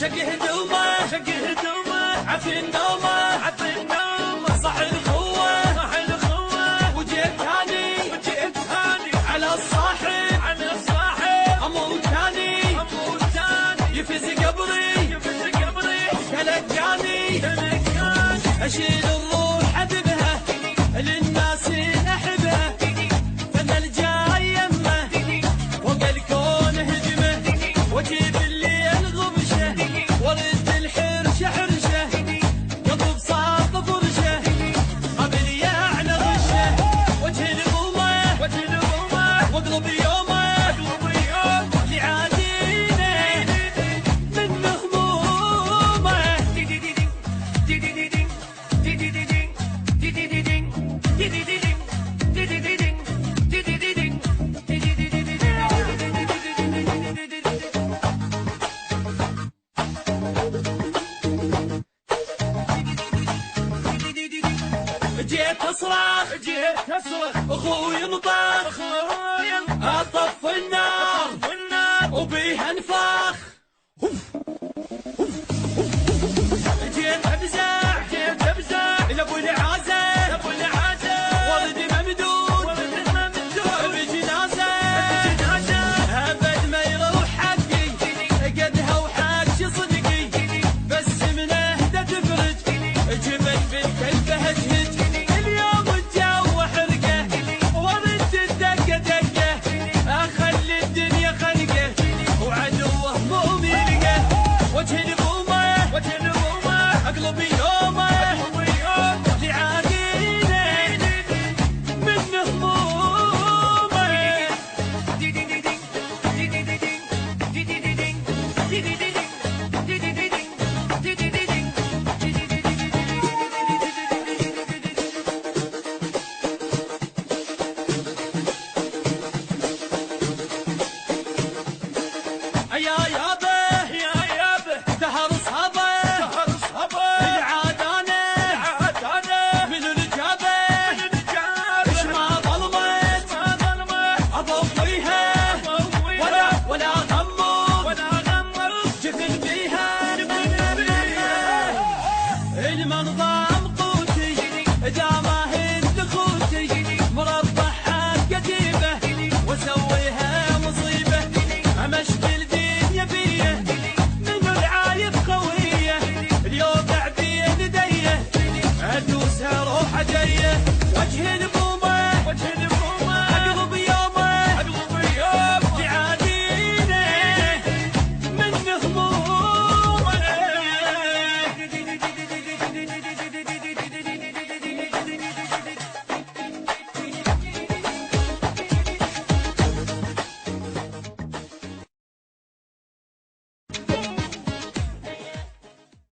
شق هدومه عفي النومه صح الخوه وجيت هاني على الصاحب اموت تاني يفز قبري تلقاني اشيل الروح اببها للناس احبها فن الجاي يمه فوق الكون هجمه واجيب الليل غبشه ورد الحرشه حرشه قلب صاف فرشه قبل يعني غشه وجه الغومه واقلب يوم